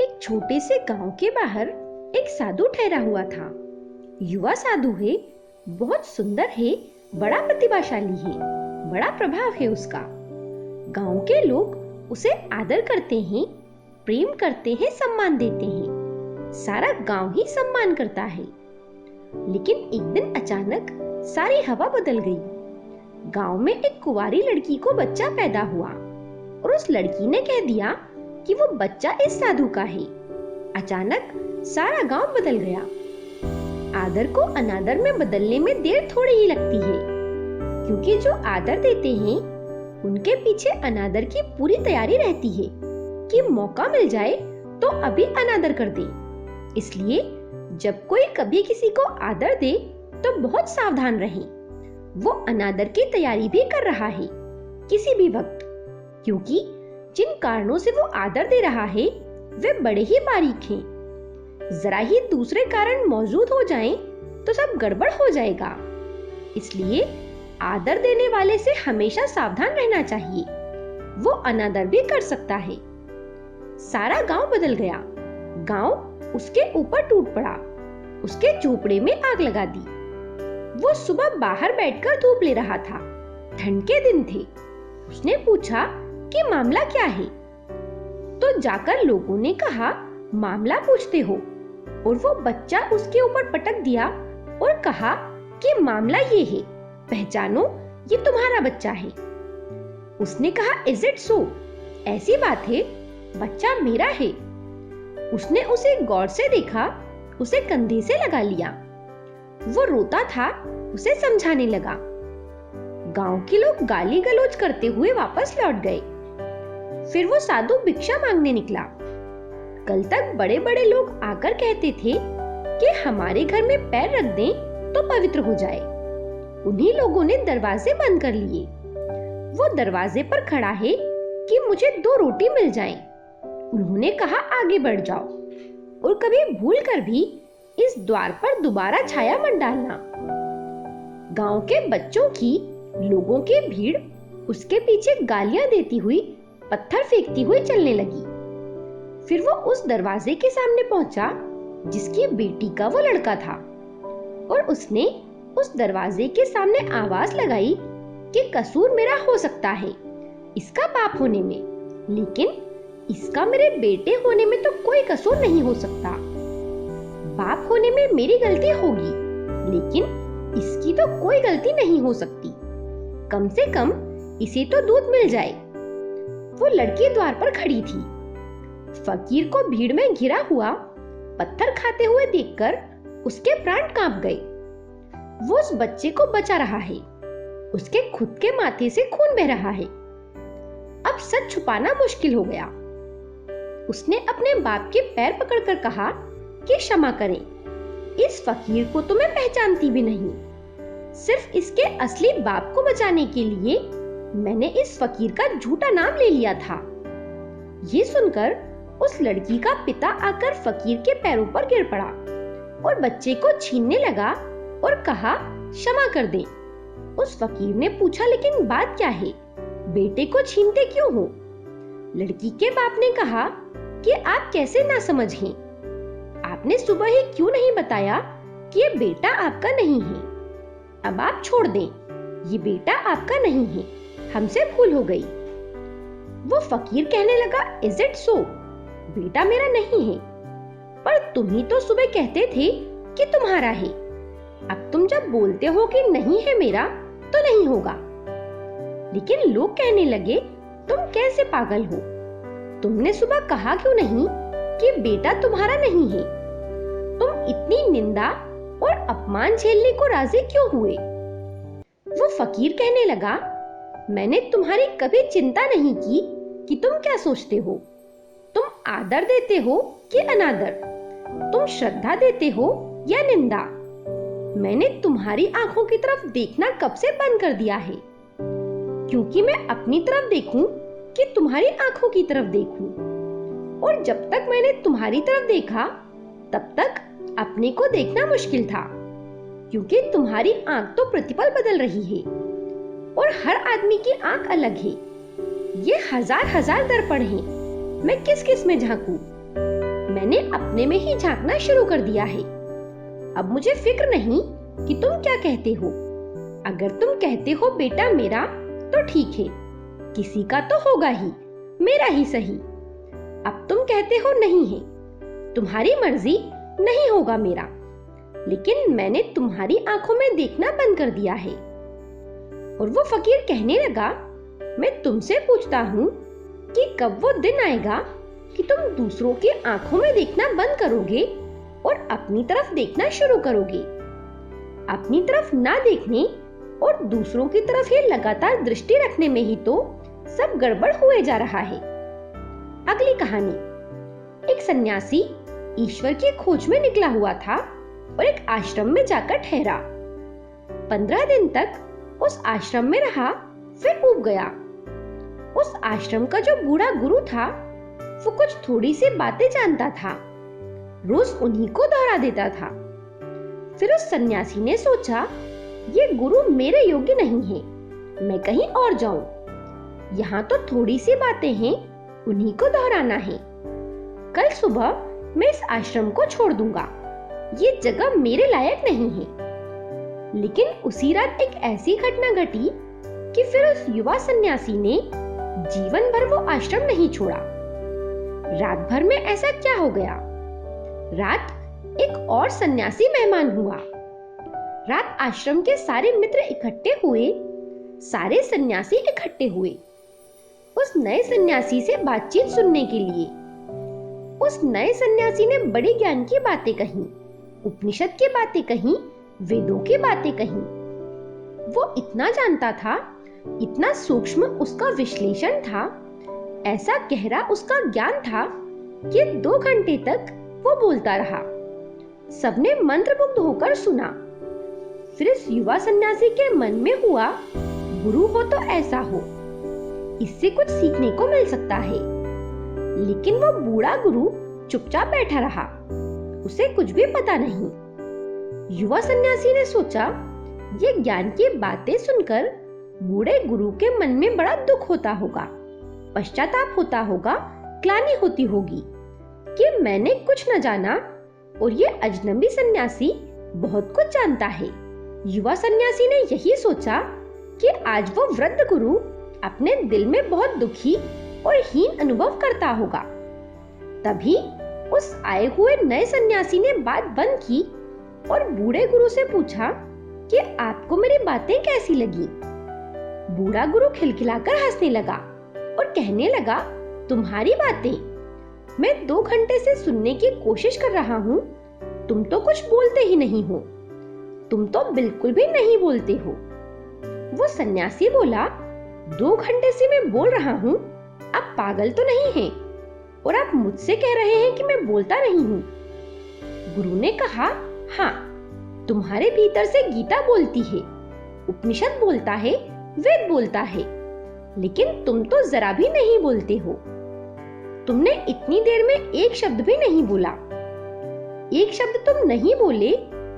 एक छोटे से गांव के बाहर एक साधु ठहरा हुआ था। युवा साधु है, बहुत सुंदर है, बड़ा प्रतिभाशाली है, बड़ा प्रभाव है उसका। गांव के लोग उसे आदर करते हैं, प्रेम करते हैं, सम्मान देते हैं। सारा गांव ही सम्मान करता है। लेकिन एक दिन अचानक सारी हवा बदल गई। गांव में एक कुंवारी लड़की को बच्चा पैदा हुआ और उस लड़की ने कह दिया कि वो बच्चा इस साधु का है। अचानक सारा गांव बदल गया। आदर को अनादर में बदलने में देर थोड़ी ही लगती है, क्योंकि जो आदर देते हैं उनके पीछे अनादर की पूरी तैयारी रहती है कि मौका मिल जाए तो अभी अनादर कर दे। इसलिए जब कोई कभी किसी को आदर दे तो बहुत सावधान रहे। वो अनादर की तैयारी भी कर रहा है किसी भी वक्त, क्योंकि जिन कारणों से वो आदर दे रहा है वे बड़े ही बारीक हैं। जरा ही दूसरे कारण मौजूद हो जाएं तो सब गड़बड़ हो जाएगा। इसलिए आदर देने वाले से हमेशा सावधान रहना चाहिए। वो अनादर भी कर सकता है। सारा गांव बदल गया। गांव उसके ऊपर टूट पड़ा। उसके झोपड़े में आग लगा दी। वो सुबह बाहर बैठकर धूप ले रहा था। ठंड के दिन थे। उसने पूछा कि मामला क्या है? तो जाकर लोगों ने कहा, मामला पूछते हो? और वो बच्चा उसके ऊपर पटक दिया और कहा कि मामला ये है, पहचानो, ये तुम्हारा बच्चा है। उसने कहा, इज इट सो? ऐसी बात है, बच्चा मेरा है। उसने उसे गौर से देखा, उसे कंधे से लगा लिया। वो रोता था, उसे समझाने लगा। गांव के लोग गाली गलौज करते हुए वापस लौट गए। फिर वो साधु भिक्षा मांगने निकला। कल तक बड़े बड़े लोग आकर कहते थे कि हमारे घर में पैर रख दें तो पवित्र हो जाए। उन्हीं लोगों ने दरवाजे बंद कर लिए। वो दरवाजे पर खड़ा है कि मुझे 2 रोटी मिल जाएं। उन्होंने कहा, आगे बढ़ जाओ और कभी भूल कर भी इस द्वार पर दोबारा छाया मत डालना। गांव के बच्चों की, लोगों की भीड़ उसके पीछे गालियां देती हुई, पत्थर फेंकती हुई चलने लगी। फिर वो उस दरवाजे के सामने पहुंचा जिसकी बेटी का वो लड़का था, और उसने उस दरवाजे के सामने आवाज लगाई कि कसूर मेरा हो सकता है इसका बाप होने में, लेकिन इसका मेरे बेटे होने में तो कोई कसूर नहीं हो सकता। बाप होने में मेरी गलती होगी, लेकिन इसकी तो कोई गलती नहीं हो सकती। कम से कम इसे तो दूध मिल जाए। वो लड़की द्वार पर खड़ी थी। फकीर को भीड़ में घिरा हुआ पत्थर खाते हुए देखकर उसके प्राण कांप गए। वो उस बच्चे को बचा रहा है। उसके खुद के माथे से खून बह रहा है। अब सच छुपाना मुश्किल हो गया। उसने अपने बाप के पैर पकड़कर कहा कि क्षमा करें, इस फकीर को तो मैं पहचानती भी नहीं। सिर्फ इसके असली बाप को बचाने के लिए मैंने इस फकीर का झूठा नाम ले लिया था। ये सुनकर उस लड़की का पिता आकर फकीर के पैरों पर गिर पड़ा और बच्चे को छीनने लगा और कहा, क्षमा कर दे। उस फकीर ने पूछा, लेकिन बात क्या है? बेटे को छीनते क्यों हो? लड़की के बाप ने कहा कि आप कैसे ना समझ हैं? आपने सुबह ही क्यों नहीं बताया कि ये बेटा आपका नहीं है? अब आप छोड़ दें, ये बेटा आपका नहीं है, हमसे भूल हो गई। वो फकीर कहने लगा, इज इट सो? बेटा मेरा नहीं है, पर तुम ही तो सुबह कहते थे कि तुम्हारा है। अब तुम जब बोलते हो कि नहीं है मेरा, तो नहीं होगा। लेकिन लोग कहने लगे, तुम कैसे पागल हो? तुमने सुबह कहा क्यों नहीं कि बेटा तुम्हारा नहीं है? तुम इतनी निंदा और अपमान झेलने को राजी क्यों हुए? वो फकीर कहने लगा, मैंने तुम्हारी कभी चिंता नहीं की कि तुम क्या सोचते हो। तुम आदर देते हो कि अनादर, तुम श्रद्धा देते हो या निंदा। मैंने तुम्हारी आंखों की तरफ देखना कब से बंद कर दिया है, क्योंकि मैं अपनी तरफ देखूं कि तुम्हारी आंखों की तरफ देखूं। और जब तक मैंने तुम्हारी तरफ देखा, तब तक अपने को देखना मुश्किल था, क्योंकि तुम्हारी आंख तो प्रतिपल बदल रही है और हर आदमी की आंख अलग है। ये हजार हजार दर्पण हैं, मैं किस किस में झांकूं? मैंने अपने में ही झांकना शुरू कर दिया है। अब मुझे फिक्र नहीं कि तुम क्या कहते हो। अगर तुम कहते हो बेटा मेरा, तो ठीक है, किसी का तो होगा ही, मेरा ही सही। अब तुम कहते हो नहीं है, तुम्हारी मर्जी, नहीं होगा मेरा। लेकिन मैंने तुम्हारी आंखों में देखना बंद कर दिया है। और वो फकीर कहने लगा, मैं तुमसे पूछता हूँ कि कब वो दिन आएगा कि तुम दूसरों की आंखों में देखना बंद करोगे और अपनी तरफ देखना शुरू करोगे। अपनी तरफ ना देखने और दूसरों की ही लगातार दृष्टि रखने में ही तो सब गड़बड़ हुए जा रहा है। अगली कहानी। एक सन्यासी ईश्वर की खोज में निकला हुआ था और एक आश्रम में जाकर ठहरा। 15 दिन तक उस आश्रम में रहा, फिर ऊब गया। उस आश्रम का जो बूढ़ा गुरु था, वो कुछ थोड़ी सी बातें जानता था, रोज उन्हीं को दोहरा देता था। फिर उस सन्यासी ने सोचा, ये गुरु मेरे योग्य नहीं है, मैं कहीं और जाऊं। यहाँ तो थोड़ी सी बातें हैं, उन्हीं को दोहराना है। कल सुबह मैं इस आश्रम को छोड़ दूंगा, ये जगह मेरे लायक नहीं है। लेकिन उसी रात एक ऐसी घटना घटी कि फिर उस युवा सन्यासी ने जीवन भर वो आश्रम नहीं छोड़ा। रात भर में ऐसा क्या हो गया? रात एक और सन्यासी मेहमान हुआ। रात आश्रम के सारे मित्र इकट्ठे हुए, सारे सन्यासी इकट्ठे हुए उस नए सन्यासी से बातचीत सुनने के लिए। उस नए सन्यासी ने बड़े ज्ञान की बातें कही, उपनिषद की बातें कही, वेदों की बातें कही। वो इतना जानता था, इतना सूक्ष्म उसका विश्लेषण था, ऐसा गहरा उसका ज्ञान था कि 2 घंटे तक वो बोलता रहा। सबने मंत्रमुग्ध होकर सुना। फिर इस युवा सन्यासी के मन में हुआ, गुरु हो तो ऐसा हो, इससे कुछ सीखने को मिल सकता है। लेकिन वो बूढ़ा गुरु चुपचाप बैठा रहा, उसे कुछ भी पता नहीं। युवा सन्यासी ने सोचा, ये ज्ञान की बातें सुनकर बूढ़े गुरु के मन में बड़ा दुख होता होगा, पश्चाताप होता होगा, ग्लानि होती होगी कि मैंने कुछ न जाना और ये अजनबी सन्यासी बहुत कुछ जानता है। युवा सन्यासी ने यही सोचा कि आज वो वृद्ध गुरु अपने दिल में बहुत दुखी और हीन अनुभव करता होगा। तभी उस आए हुए नए सन्यासी ने बात बंद की और बूढ़े गुरु से पूछा कि आपको मेरी बातें कैसी लगी। बूढ़ा गुरु खिलखिलाकर हंसने लगा और कहने लगा, तुम्हारी बातें मैं 2 घंटे से सुनने की कोशिश कर रहा हूँ, तुम तो कुछ बोलते ही नहीं हो, तुम तो बिल्कुल भी नहीं बोलते हो। वो सन्यासी बोला, 2 घंटे से मैं बोल रहा हूँ, आप पागल तो नहीं हैं और आप मुझसे कह रहे हैं कि मैं बोलता नहीं हूँ। गुरु ने कहा, हाँ, तुम्हारे भीतर से गीता बोलती है, उपनिषद बोलता है, वेद बोलता है, लेकिन तुम तो जरा भी नहीं बोलते हो। तुमने इतनी देर में एक शब्द भी नहीं बोला। एक शब्द तुम नहीं बोले,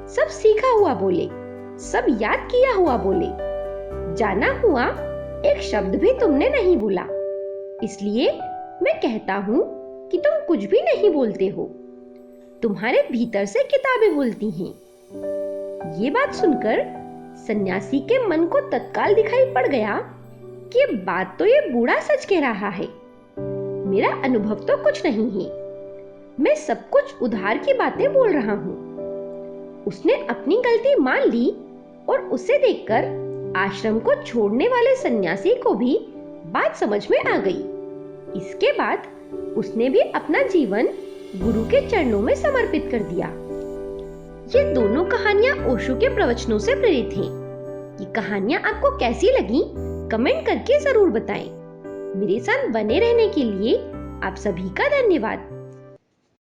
सब सीखा हुआ बोले, सब याद किया हुआ बोले, जाना हुआ एक शब्द भी तुमने नहीं बोला। इसलिए मैं कहता हूँ कि तुम कुछ भी नहीं बोलते हो, तुम्हारे भीतर से किताबें बोलती हैं। ये बात सुनकर सन्यासी के मन को तत्काल दिखाई पड़ गया कि बात तो ये बूढ़ा सच कह रहा है, मेरा अनुभव तो कुछ नहीं है, मैं सब कुछ उधार की बातें बोल रहा हूँ। उसने अपनी गलती मान ली और उसे देखकर आश्रम को छोड़ने वाले सन्यासी को भी बात समझ में आ गई। इसके बाद उसने भी अपना जीवन गुरु के चरणों में समर्पित कर दिया। ये दोनों कहानियां ओशो के प्रवचनों से प्रेरित हैं। ये कहानियां आपको कैसी लगी, कमेंट करके जरूर बताएं। मेरे साथ बने रहने के लिए आप सभी का धन्यवाद।